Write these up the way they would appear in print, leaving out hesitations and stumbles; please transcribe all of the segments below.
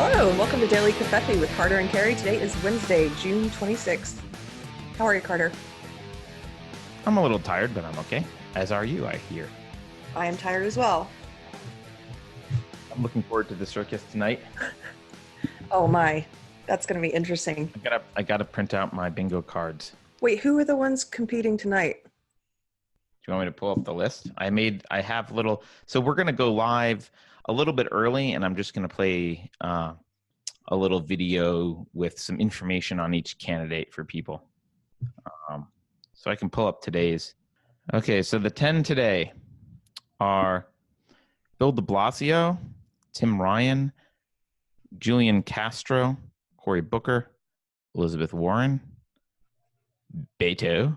Hello, and welcome to Daily Covfefe with Carter and Keri. Today is Wednesday, June 26th. How are you, Carter? I'm a little tired, but I'm okay. As are you, I hear. I am tired as well. I'm looking forward to the circus tonight. Oh my, that's going to be interesting. I gotta print out my bingo cards. Wait, who are the ones competing tonight? Do you want me to pull up the list? So we're gonna go live a little bit early, and I'm just gonna play a little video with some information on each candidate for people. So I can pull up today's. Okay, so the 10 today are Bill de Blasio, Tim Ryan, Julian Castro, Cory Booker, Elizabeth Warren, Beto,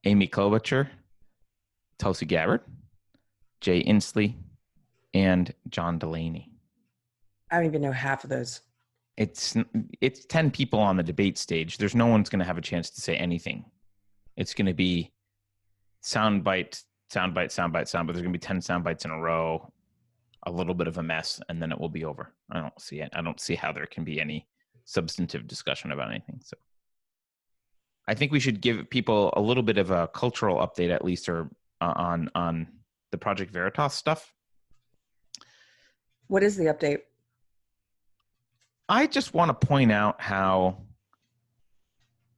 Amy Klobuchar, Tulsi Gabbard, Jay Inslee, and John Delaney. I don't even know half of those. It's 10 people on the debate stage. There's no one's going to have a chance to say anything. It's going to be soundbite. There's going to be 10 sound bites in a row, a little bit of a mess, and then it will be over. I don't see it. I don't see how there can be any substantive discussion about anything. So I think we should give people a little bit of a cultural update, at least, or on the Project Veritas stuff. What is the update? I just want to point out how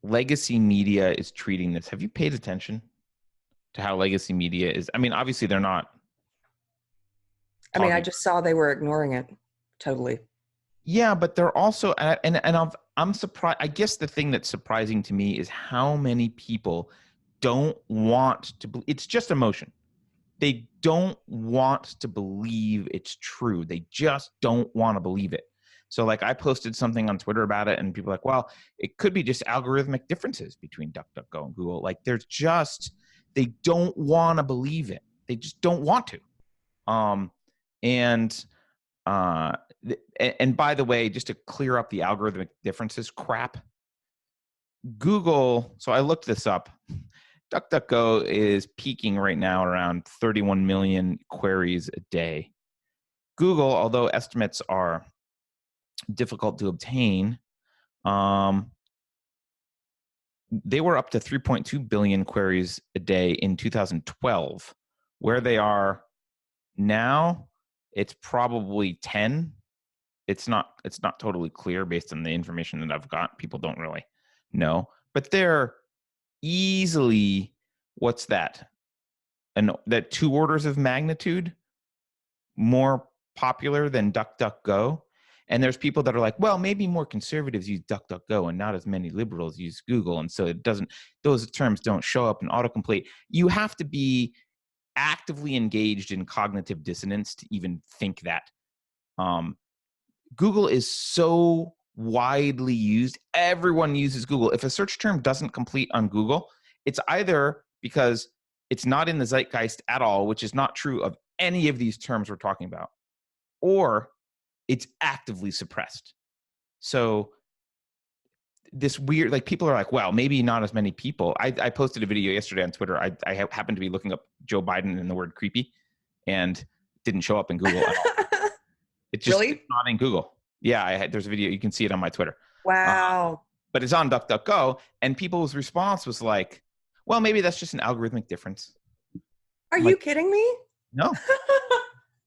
legacy media is treating this. Have you paid attention to how legacy media is? I mean, obviously they're not. I just saw they were ignoring it totally. Yeah, but they're also, I'm surprised. I guess the thing that's surprising to me is how many people don't want to. It's just emotion. They don't want to believe it's true. They just don't want to believe it. So like I posted something on Twitter about it and people are like, well, it could be just algorithmic differences between DuckDuckGo and Google. Like they don't want to believe it. They just don't want to. And by the way, just to clear up the algorithmic differences crap, Google, so I looked this up. DuckDuckGo is peaking right now around 31 million queries a day. Google, although estimates are difficult to obtain, they were up to 3.2 billion queries a day in 2012. Where they are now, it's probably 10. It's not totally clear based on the information that I've got. People don't really know, but they're easily, what's that? That 2 orders of magnitude more popular than DuckDuckGo. And there's people that are like, well, maybe more conservatives use DuckDuckGo and not as many liberals use Google. And so those terms don't show up in autocomplete. You have to be actively engaged in cognitive dissonance to even think that. Google is so widely used. Everyone uses Google. If a search term doesn't complete on Google, it's either because it's not in the zeitgeist at all, which is not true of any of these terms we're talking about, or it's actively suppressed. So this weird, like people are like, well, maybe not as many people. I posted a video yesterday on Twitter. I happened to be looking up Joe Biden and the word creepy, and it didn't show up in Google at all. It's just Really? not in Google. Yeah, there's a video. You can see it on my Twitter. Wow. But it's on DuckDuckGo, and people's response was like, well, maybe that's just an algorithmic difference. Are you kidding me? No.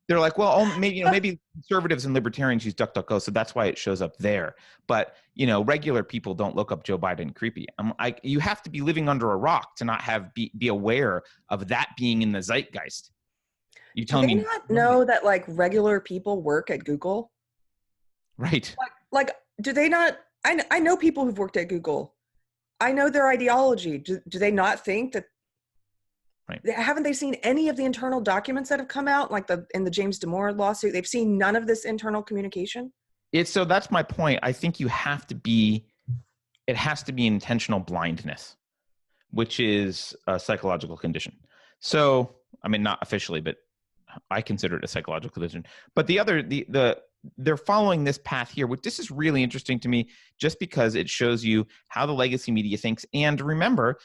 They're like, well, maybe conservatives and libertarians use DuckDuckGo, so that's why it shows up there. But regular people don't look up Joe Biden creepy. You have to be living under a rock to not be aware of that being in the zeitgeist. You telling me? Do they not know that like regular people work at Google? Right. Like do they not? I know people who've worked at Google. I know their ideology. Do they not think that? Right. Haven't they seen any of the internal documents that have come out, like in the James Damore lawsuit? They've seen none of this internal communication. So that's my point. I think it has to be intentional blindness, which is a psychological condition. So, I mean, not officially, but I consider it a psychological condition. But they're following this path here, which this is really interesting to me, just because it shows you how the legacy media thinks. And remember,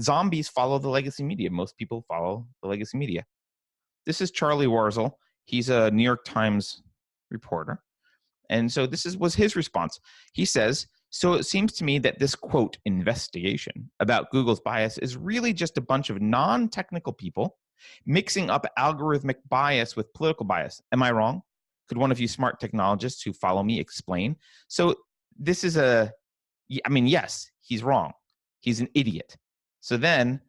zombies follow the legacy media. Most people follow the legacy media. This is Charlie Warzel. He's a New York Times reporter. And so was his response. He says, so it seems to me that this, quote, investigation about Google's bias is really just a bunch of non-technical people mixing up algorithmic bias with political bias. Am I wrong? Could one of you smart technologists who follow me explain? So this is yes, he's wrong. He's an idiot. So then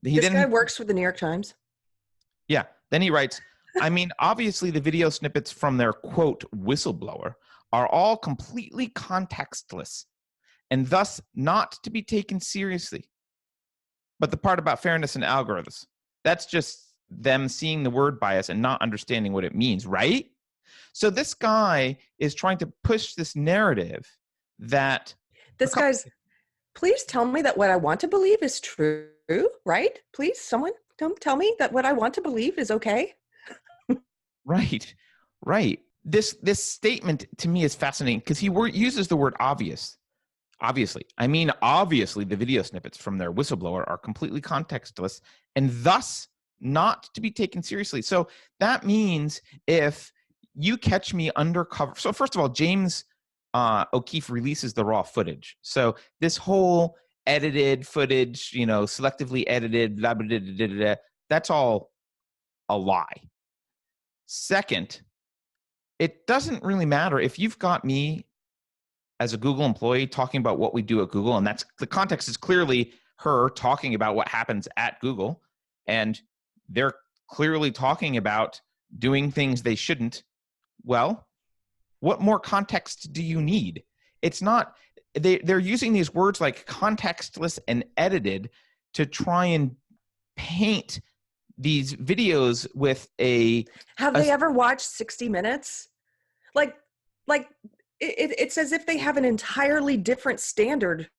this guy works for the New York Times. Yeah. Then he writes, I mean, obviously the video snippets from their, quote, whistleblower are all completely contextless and thus not to be taken seriously. But the part about fairness and algorithms, that's just them seeing the word bias and not understanding what it means, right? So this guy is trying to push this narrative that this guy's, please tell me that what I want to believe is true, right? Please, someone tell me that what I want to believe is okay. Right. This statement to me is fascinating because he uses the word obvious. Obviously. I mean, obviously the video snippets from their whistleblower are completely contextless and thus not to be taken seriously. So that means if you catch me undercover. So first of all, James O'Keefe releases the raw footage. So this whole edited footage, selectively edited, blah, blah, blah, blah, blah, blah, that's all a lie. Second, it doesn't really matter if you've got me as a Google employee talking about what we do at Google, and that's the context is clearly her talking about what happens at Google, and they're clearly talking about doing things they shouldn't. Well, what more context do you need? It's not, they're using these words like contextless and edited to try and paint these videos with Have they ever watched 60 Minutes? Like it's as if they have an entirely different standard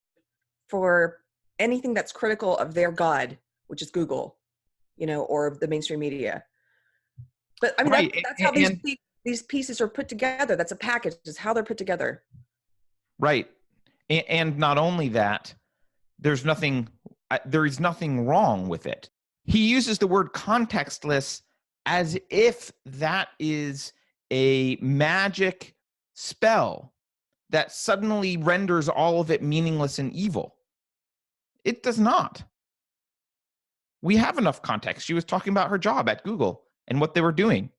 for anything that's critical of their God, which is Google, or the mainstream media. But I mean, right. that's how these pieces are put together. That's a package, is how they're put together. Right. And not only that, there is nothing wrong with it. He uses the word contextless as if that is a magic spell that suddenly renders all of it meaningless and evil. It does not. We have enough context. She was talking about her job at Google and what they were doing.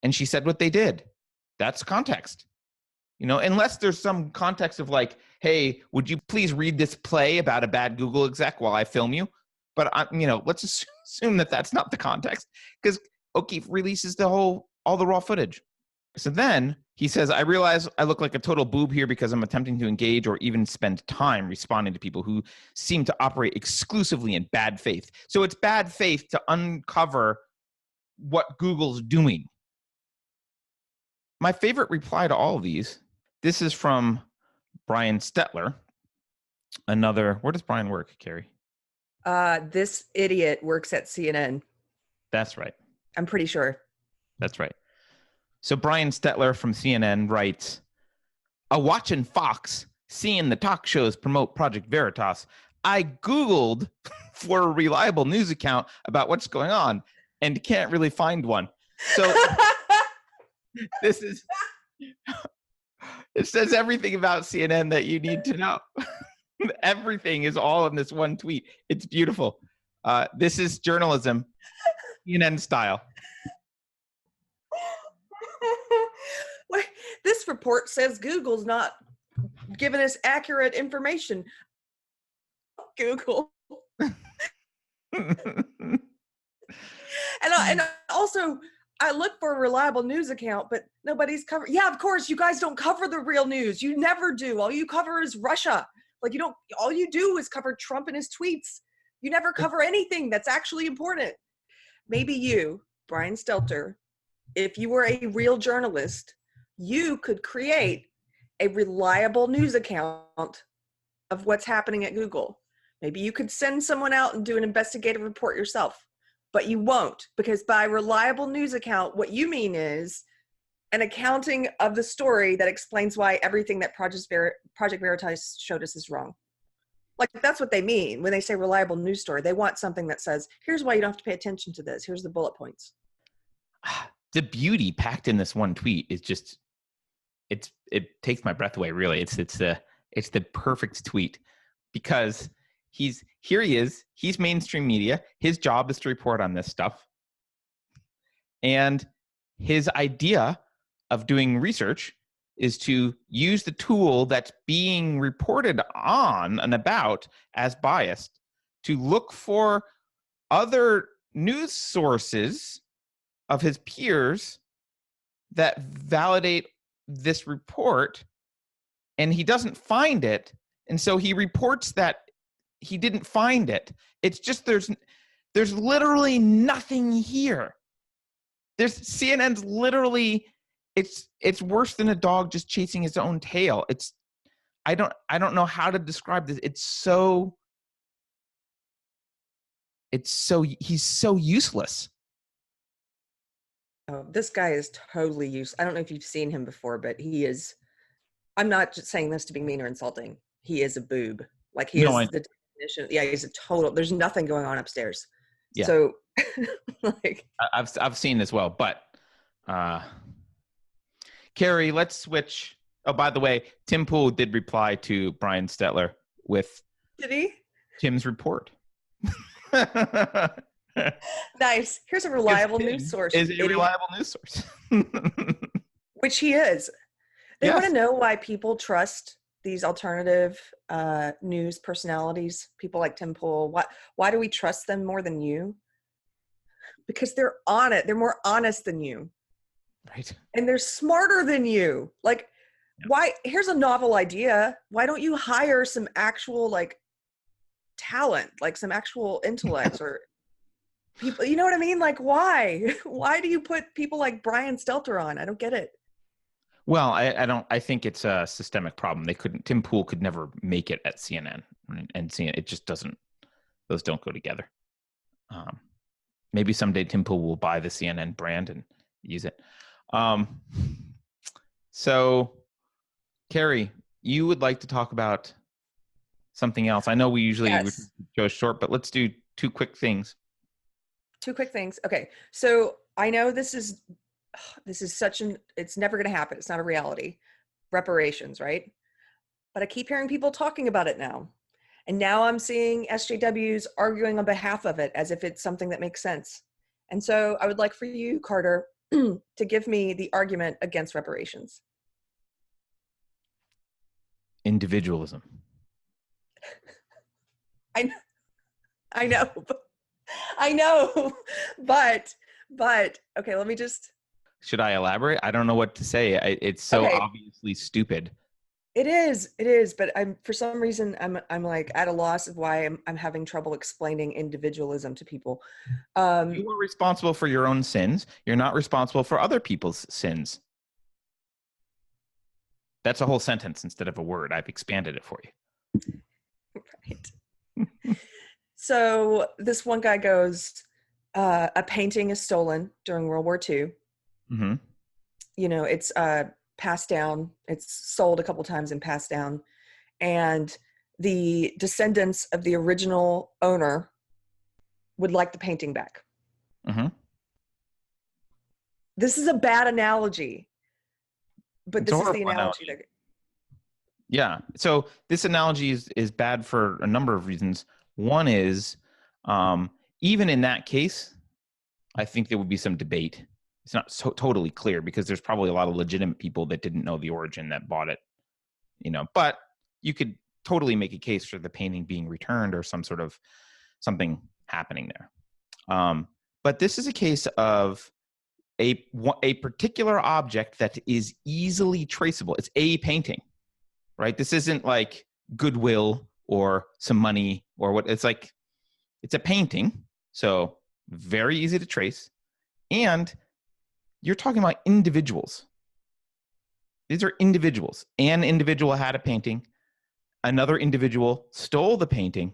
And she said what they did. That's context. Unless there's some context of like, hey, would you please read this play about a bad Google exec while I film you? But, let's assume that that's not the context because O'Keefe releases all the raw footage. So then he says, I realize I look like a total boob here because I'm attempting to engage or even spend time responding to people who seem to operate exclusively in bad faith. So it's bad faith to uncover what Google's doing. My favorite reply to all of these, this is from Brian Stetler. Where does Brian work, Keri? This idiot works at CNN. That's right. I'm pretty sure. That's right. So Brian Stetler from CNN writes, a watching Fox, seeing the talk shows promote Project Veritas, I Googled for a reliable news account about what's going on and can't really find one. So it says everything about CNN that you need to know. Everything is all in this one tweet. It's beautiful. This is journalism, CNN style. This report says Google's not giving us accurate information. Google. and also, I look for a reliable news account, but nobody's covered. Yeah, of course, you guys don't cover the real news. You never do. All you cover is Russia. All you do is cover Trump and his tweets. You never cover anything that's actually important. Maybe you, Brian Stelter, if you were a real journalist, you could create a reliable news account of what's happening at Google. Maybe you could send someone out and do an investigative report yourself, but you won't, because by reliable news account, what you mean is an accounting of the story that explains why everything that Project Veritas showed us is wrong. That's what they mean when they say reliable news story. They want something that says, here's why you don't have to pay attention to this. Here's the bullet points. The beauty packed in this one tweet is just it takes my breath away. Really, it's the perfect tweet, because he is. He's mainstream media. His job is to report on this stuff, and his idea of doing research is to use the tool that's being reported on and about as biased to look for other news sources of his peers that validate this report, and he doesn't find it, and so he reports that he didn't find it. It's just there's literally nothing here. There's CNN's literally it's worse than a dog just chasing his own tail. I don't know how to describe this. He's so useless. Oh, this guy is totally useless. I don't know if you've seen him before, but he is. I'm not just saying this to be mean or insulting. He is a boob. Like he is the definition. Yeah, he's a total. There's nothing going on upstairs. Yeah. So, like, I've seen as well, but Keri, let's switch. Oh, by the way, Tim Pool did reply to Brian Stetler with did he? Tim's report. Nice. Here's a reliable news source. Is a reliable news source. Which he is. They Yes. want to know why people trust these alternative news personalities, people like Tim Pool. Why do we trust them more than you? Because they're on it. They're more honest than you. Right. And they're smarter than you. Like, why? Here's a novel idea. Why don't you hire some actual, like, talent, like some actual intellects or people, you know what I mean? Like, why? Why do you put people like Brian Stelter on? I don't get it. Well, I think it's a systemic problem. Tim Pool could never make it at CNN, and CNN, it just doesn't, those don't go together. Maybe someday Tim Pool will buy the CNN brand and use it. So, Keri, you would like to talk about something else. I know we usually go short, but let's do two quick things. Two quick things. Okay. So I know this is it's never going to happen. It's not a reality. Reparations, right? But I keep hearing people talking about it now. And now I'm seeing SJWs arguing on behalf of it as if it's something that makes sense. And so I would like for you, Carter, to give me the argument against reparations. Individualism. I know, but okay, let me just. Should I elaborate? I don't know what to say. It's so obviously stupid. It is, but for some reason I'm like at a loss of why I'm having trouble explaining individualism to people. You are responsible for your own sins. You're not responsible for other people's sins. That's a whole sentence instead of a word. I've expanded it for you. Right. So this one guy goes, a painting is stolen during World War II. Mm-hmm. You know, it's passed down. It's sold a couple times and passed down. And the descendants of the original owner would like the painting back. Mm-hmm. This is a bad analogy, but this is the analogy. Yeah. So this analogy is bad for a number of reasons. One is, even in that case, I think there would be some debate. It's not so totally clear because there's probably a lot of legitimate people that didn't know the origin that bought it, you know, but you could totally make a case for the painting being returned or some sort of something happening there. But this is a case of a particular object that is easily traceable. It's a painting, right? This isn't like Goodwill or some money or what. It's like, it's a painting. So very easy to trace. And you're talking about individuals. These are individuals. An individual had a painting. Another individual stole the painting.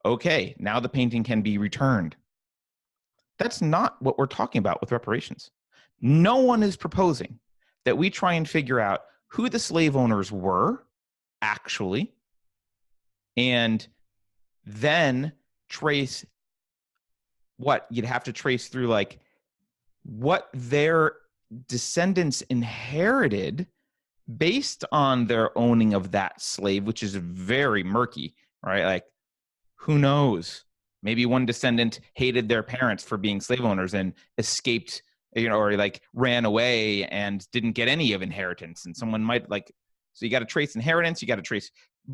Okay, now the painting can be returned. That's not what we're talking about with reparations. No one is proposing that we try and figure out who the slave owners were, actually, and then trace what you'd have to trace through, like, what their descendants inherited based on their owning of that slave, which is very murky, right? Like, who knows? Maybe one descendant hated their parents for being slave owners and escaped, or like ran away and didn't get any of inheritance. And someone might like, so you got to trace inheritance, you got to trace,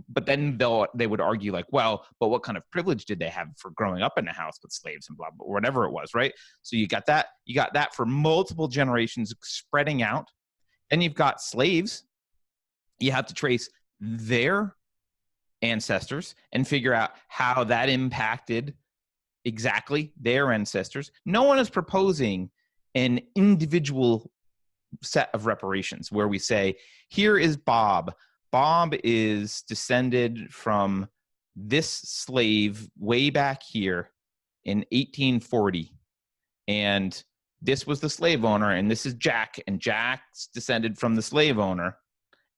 but then they would argue like, well, but what kind of privilege did they have for growing up in a house with slaves and blah, blah, whatever it was, right? So you got that for multiple generations spreading out. Then you've got slaves. You have to trace their ancestors and figure out how that impacted exactly their ancestors. No one is proposing an individual set of reparations where we say, here is Bob. Bob is descended from this slave way back here in 1840. And this was the slave owner, and this is Jack, and Jack's descended from the slave owner.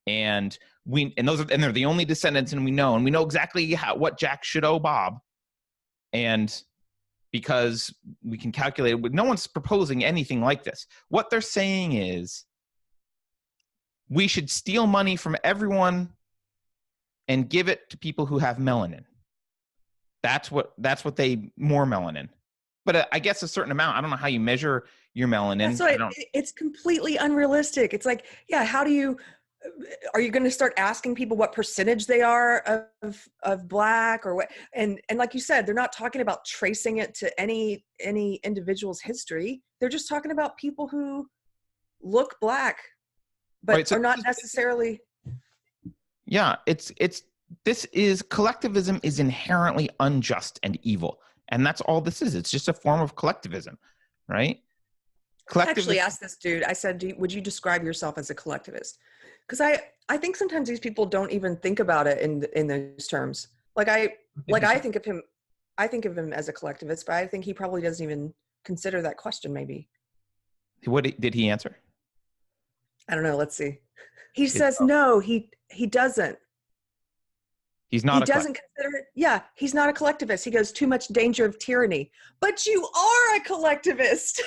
And they're the only descendants, and we know exactly what Jack should owe Bob. And because we can calculate it, no one's proposing anything like this. What they're saying is we should steal money from everyone and give it to people who have melanin. That's what they more melanin. But I guess a certain amount. I don't know how you measure your melanin. It's completely unrealistic. It's like, yeah, are you going to start asking people what percentage they are of Black or what? And like you said, they're not talking about tracing it to any individual's history. They're just talking about people who look Black, but right, so are not necessarily. Yeah, collectivism is inherently unjust and evil. And that's all this is. It's just a form of collectivism, right? I actually asked this dude, I said, would you describe yourself as a collectivist? Because I think sometimes these people don't even think about it in those terms. I think of him as a collectivist, but I think he probably doesn't even consider that question. Maybe. What did he answer? I don't know. Let's see. He says no. He doesn't. He's not. He doesn't consider it. Yeah, he's not a collectivist. He goes, too much danger of tyranny. But you are a collectivist.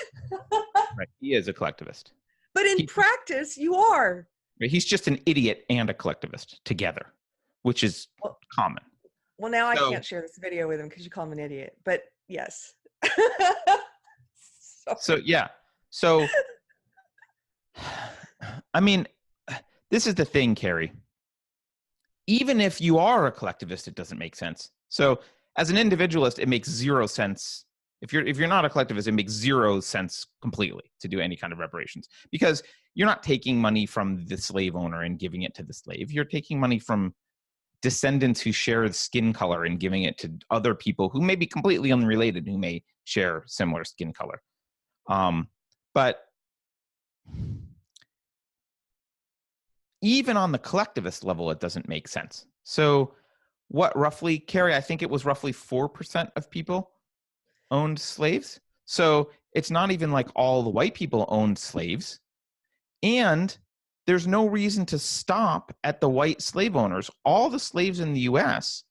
Right. He is a collectivist. But in practice, you are. He's just an idiot and a collectivist together, which is common. Well, now I can't share this video with him because you call him an idiot. But yes. So yeah. So I mean, this is the thing, Keri. Even if you are a collectivist, it doesn't make sense. So as an individualist, it makes zero sense. If you're not a collectivist, it makes zero sense completely to do any kind of reparations, because you're not taking money from the slave owner and giving it to the slave. You're taking money from descendants who share skin color and giving it to other people who may be completely unrelated, who may share similar skin color. But even on the collectivist level, it doesn't make sense. So what roughly, Keri, I think it was roughly 4% of people owned slaves. So it's not even like all the white people owned slaves. And there's no reason to stop at the white slave owners. All the slaves in the US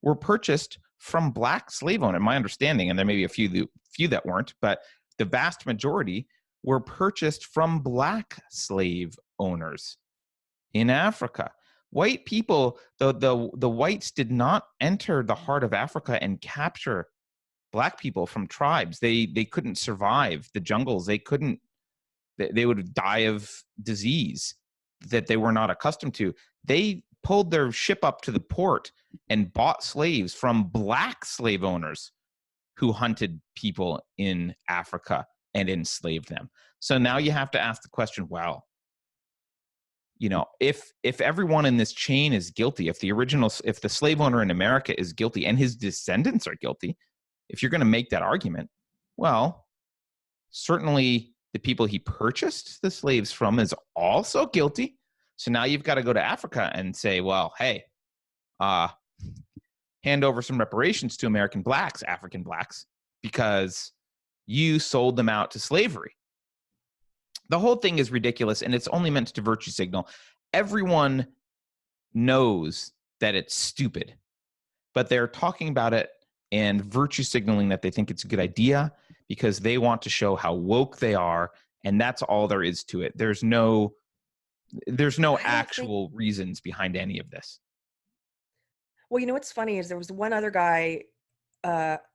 were purchased from Black slave owners, my understanding, and there may be a few that weren't, but the vast majority were purchased from Black slave owners in Africa. White people, the whites did not enter the heart of Africa and capture Black people from tribes. They couldn't survive the jungles. They would die of disease that they were not accustomed to. They pulled their ship up to the port and bought slaves from Black slave owners who hunted people in Africa and enslaved them. So now you have to ask the question, well, if everyone in this chain is guilty, if the slave owner in America is guilty and his descendants are guilty, if you're going to make that argument, well, certainly the people he purchased the slaves from is also guilty. So now you've got to go to Africa and say, well, hey, hand over some reparations to African Blacks, because you sold them out to slavery. The whole thing is ridiculous, and it's only meant to virtue signal. Everyone knows that it's stupid, but they're talking about it and virtue signaling that they think it's a good idea because they want to show how woke they are And that's all there is to it. There's no I don't think, actual reasons behind any of this. well, you know what's funny is there was one other guy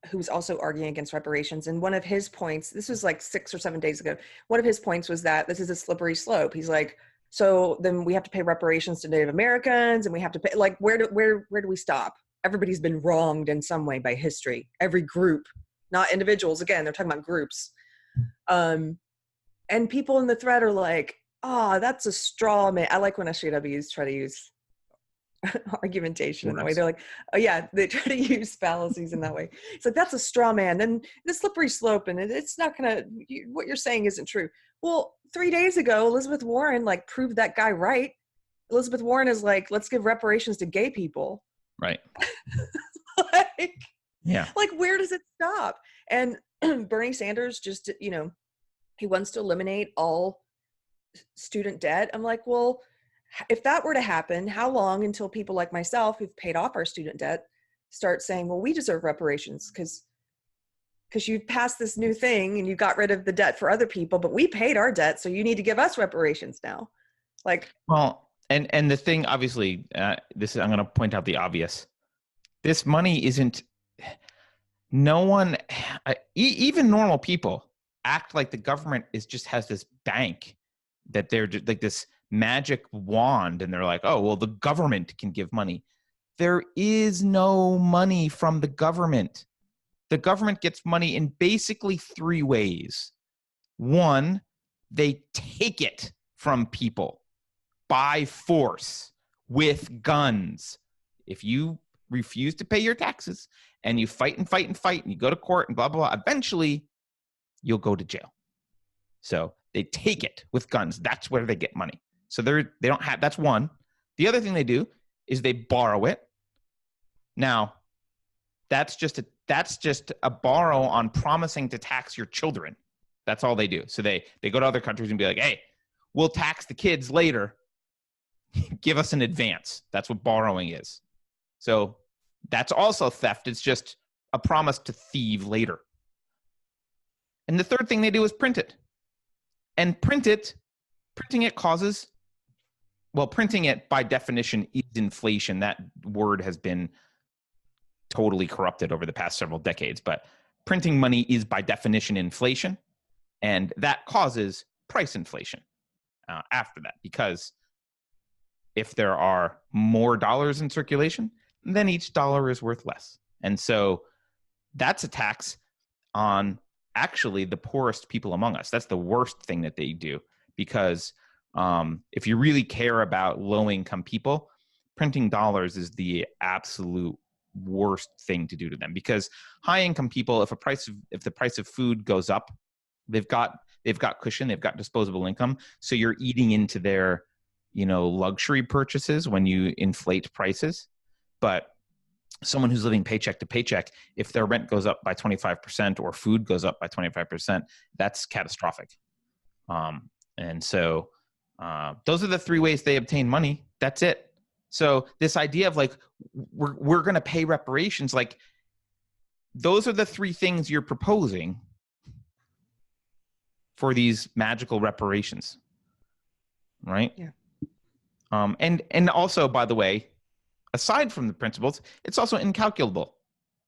who was also arguing against reparations, and one of his points, this was like 6 or 7 days ago, one of his points was that this is a slippery slope. He's like, so then we have to pay reparations to Native Americans, and we have to pay, like, where do we stop? Everybody's been wronged in some way by history. Every group, not individuals. Again, they're talking about groups. And people in the thread are like, oh, that's a straw man. I like when SJWs try to use argumentation in that way. They're like, oh yeah, they try to use fallacies in that way. It's like, that's a straw man. And the slippery slope, and it's not gonna, what you're saying isn't true. Well, 3 days ago, Elizabeth Warren like proved that guy right. Elizabeth Warren is like, let's give reparations to gay people. Right. Like, yeah. Like, where does it stop? And Bernie Sanders just, you know, he wants to eliminate all student debt. I'm like, well, if that were to happen, how long until people like myself who've paid off our student debt start saying, well, we deserve reparations because you've passed this new thing and you got rid of the debt for other people, but we paid our debt, so you need to give us reparations now. Like, well, and the thing, obviously, this is, I'm going to point out the obvious. This money isn't, no one, even normal people act like the government just has this bank that they're just like this magic wand, and they're like, oh, well, the government can give money. There is no money from the government. The government gets money in basically 3 ways. One, they take it from people by force with guns. If you refuse to pay your taxes and you fight and fight and fight and you go to court and blah, blah, blah, eventually you'll go to jail. So they take it with guns. That's where they get money. So they don't have, that's one. The other thing they do is they borrow it. Now, that's just a borrow on promising to tax your children. That's all they do. So they go to other countries and be like, hey, we'll tax the kids later. Give us an advance. That's what borrowing is. So that's also theft. It's just a promise to thieve later. And the third thing they do is print it. And printing it causes, well, printing it by definition is inflation. That word has been totally corrupted over the past several decades, but printing money is by definition inflation, and that causes price inflation after that, because if there are more dollars in circulation, then each dollar is worth less. And so that's a tax on actually the poorest people among us. That's the worst thing that they do, because if you really care about low-income people, printing dollars is the absolute worst thing to do to them. Because high-income people, if the price of food goes up, they've got cushion, they've got disposable income, so you're eating into their, luxury purchases when you inflate prices. But someone who's living paycheck to paycheck, if their rent goes up by 25% or food goes up by 25%, that's catastrophic. And so those are the 3 ways they obtain money. That's it. So this idea of like, we're going to pay reparations, like those are the 3 things you're proposing for these magical reparations. Right? Yeah. And also, by the way, aside from the principles, it's also incalculable.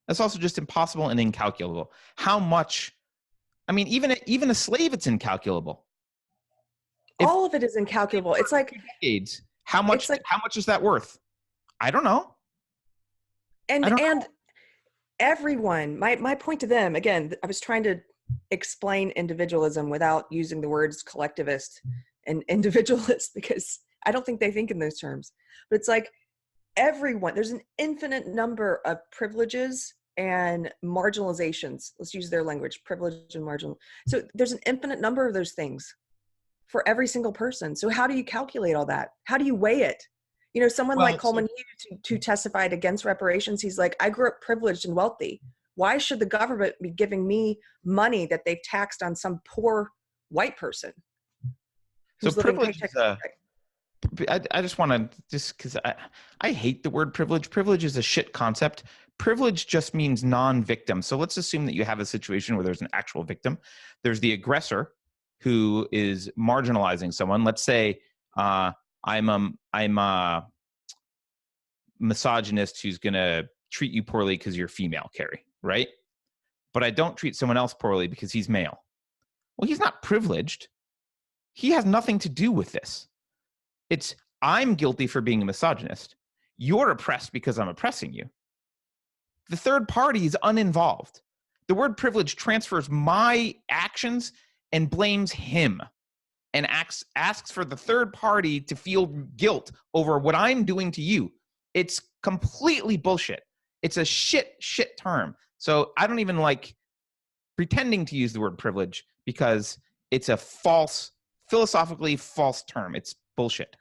It's also just impossible and incalculable. How much, even a slave, it's incalculable. All of it is incalculable. It's like decades. How much is that worth? I don't know. And everyone, my point to them, again, I was trying to explain individualism without using the words collectivist and individualist, because I don't think they think in those terms. But it's like everyone, there's an infinite number of privileges and marginalizations. Let's use their language, privilege and marginal. So there's an infinite number of those things for every single person. So how do you calculate all that? How do you weigh it? Someone like Coleman Hughes, who testified against reparations, he's like, I grew up privileged and wealthy. Why should the government be giving me money that they've taxed on some poor white person? So privilege is I just want to, because I hate the word privilege. Privilege is a shit concept. Privilege just means non-victim. So let's assume that you have a situation where there's an actual victim. There's the aggressor, who is marginalizing someone. Let's say I'm a misogynist who's going to treat you poorly because you're female, Keri, right? But I don't treat someone else poorly because he's male. Well, he's not privileged. He has nothing to do with this. It's I'm guilty for being a misogynist. You're oppressed because I'm oppressing you. The third party is uninvolved. The word privilege transfers my actions and blames him and asks for the third party to feel guilt over what I'm doing to you. It's completely bullshit. It's a shit term. So I don't even like pretending to use the word privilege because it's a false, philosophically false term. It's bullshit.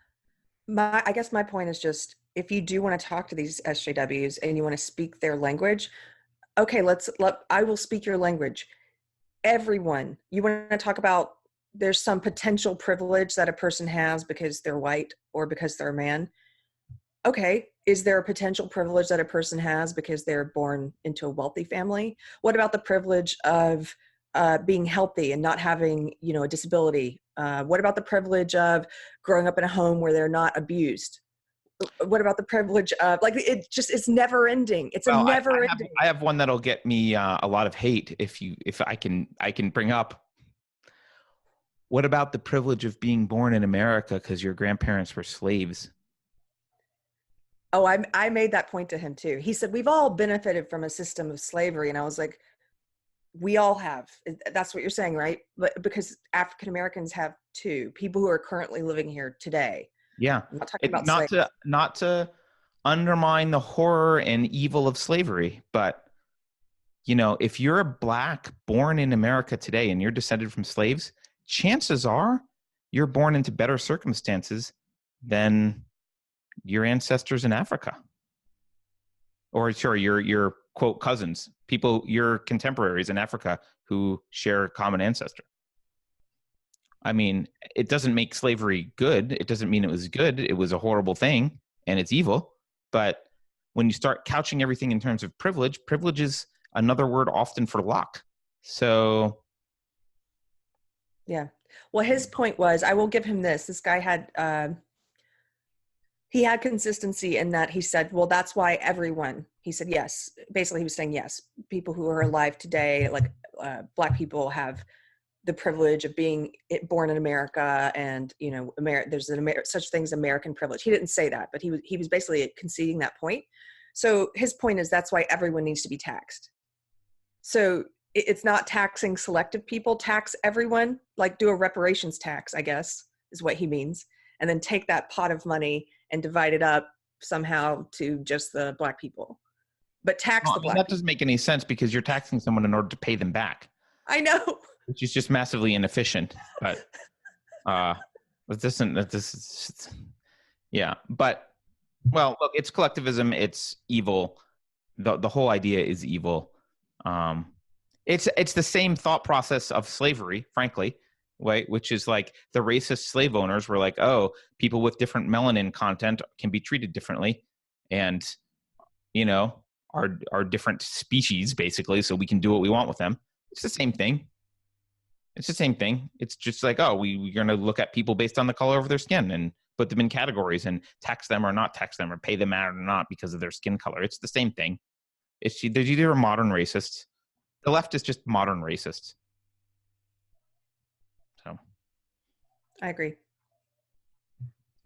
I guess my point is just, if you do want to talk to these SJWs and you want to speak their language, okay, I will speak your language. Everyone, you want to talk about there's some potential privilege that a person has because they're white or because they're a man. Okay, is there a potential privilege that a person has because they're born into a wealthy family? What about the privilege of being healthy and not having, a disability? What about the privilege of growing up in a home where they're not abused? What about the privilege of, it's never ending. It's well, a never ending. I have one that'll get me a lot of hate if I can bring up. What about the privilege of being born in America because your grandparents were slaves? Oh, I made that point to him too. He said, we've all benefited from a system of slavery. And I was like, we all have. That's what you're saying, right? But because African Americans have too, people who are currently living here today. Yeah. I'm not talking about not to undermine the horror and evil of slavery, but if you're a Black born in America today and you're descended from slaves, chances are you're born into better circumstances than your ancestors in Africa. Or sure, your quote cousins, your contemporaries in Africa who share a common ancestor. I mean, it doesn't make slavery good. It doesn't mean it was good. It was a horrible thing and it's evil. But when you start couching everything in terms of privilege is another word often for luck. So. Yeah. Well, his point was, I will give him this. This guy had, he had consistency in that he said, well, that's why everyone, he said, yes. Basically, he was saying, yes, people who are alive today, like Black people have the privilege of being born in America, and there's such thing as American privilege. He didn't say that, but he was basically conceding that point. So his point is that's why everyone needs to be taxed. So it's not taxing selective people, tax everyone, like do a reparations tax, I guess, is what he means, and then take that pot of money and divide it up somehow to just the Black people, but tax the Black. That doesn't make any sense because you're taxing someone in order to pay them back. I know. Which is just massively inefficient, but yeah. But well, look, it's collectivism. It's evil. The whole idea is evil. It's the same thought process of slavery, frankly, right? Which is like the racist slave owners were like, oh, people with different melanin content can be treated differently, and are different species basically, so we can do what we want with them. It's the same thing. It's the same thing. It's just like, oh, we're going to look at people based on the color of their skin and put them in categories and tax them or not tax them or pay them out or not because of their skin color. It's the same thing. There's either modern racists. The left is just modern racists. So. I agree.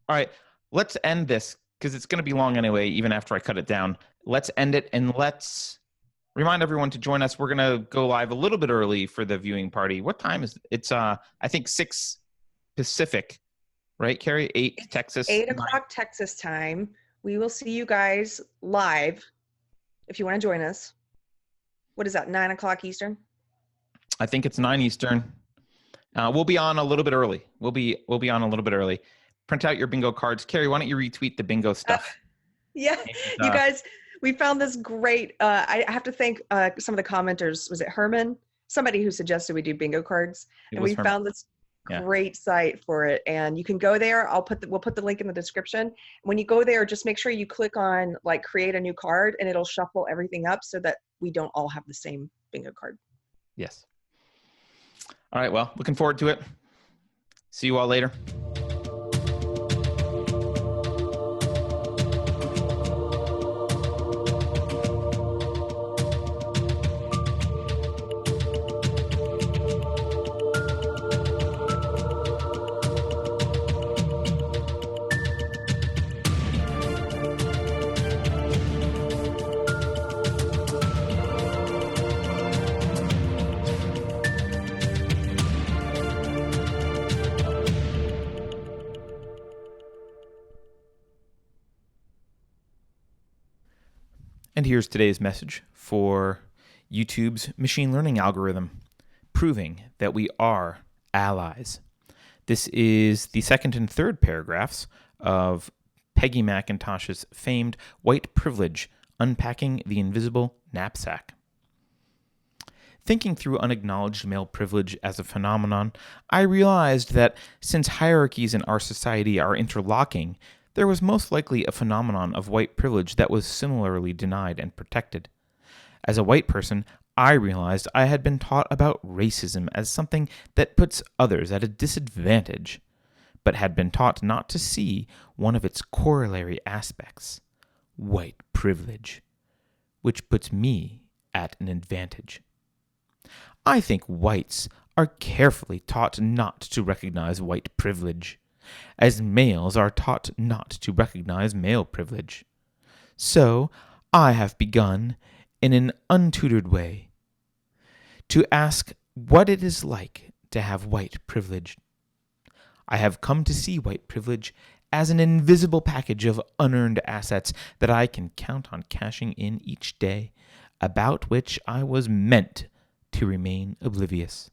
All right. Let's end this because it's going to be long anyway, even after I cut it down. Let's end it and let's remind everyone to join us. We're going to go live a little bit early for the viewing party. What time is it? It's, I think 6 Pacific, right, Keri? 8 Texas. 8 o'clock Texas time. We will see you guys live if you want to join us. What is that, 9 o'clock Eastern? I think it's 9 Eastern. We'll be on a little bit early. We'll be on a little bit early. Print out your bingo cards. Keri, why don't you retweet the bingo stuff? Yeah, and, you guys, we found this great, I have to thank some of the commenters. Was it Herman? Somebody who suggested we do bingo cards. And we found this great site for it. And you can go there. We'll put the link in the description. When you go there, just make sure you click on like create a new card and it'll shuffle everything up so that we don't all have the same bingo card. Yes. All right. Well, looking forward to it. See you all later. And here's today's message for YouTube's machine learning algorithm, proving that we are allies. This is the second and third paragraphs of Peggy McIntosh's famed White Privilege, Unpacking the Invisible Knapsack. Thinking through unacknowledged male privilege as a phenomenon, I realized that since hierarchies in our society are interlocking, there was most likely a phenomenon of white privilege that was similarly denied and protected. As a white person, I realized I had been taught about racism as something that puts others at a disadvantage, but had been taught not to see one of its corollary aspects, white privilege, which puts me at an advantage. I think whites are carefully taught not to recognize white privilege, as males are taught not to recognize male privilege. So I have begun, in an untutored way, to ask what it is like to have white privilege. I have come to see white privilege as an invisible package of unearned assets that I can count on cashing in each day, about which I was meant to remain oblivious.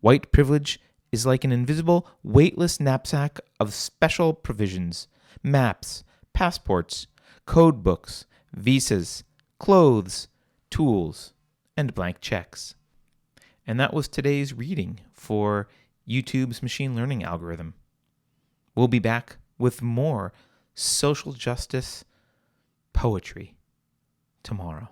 White privilege is like an invisible, weightless knapsack of special provisions, maps, passports, code books, visas, clothes, tools, and blank checks. And that was today's reading for YouTube's machine learning algorithm. We'll be back with more social justice poetry tomorrow.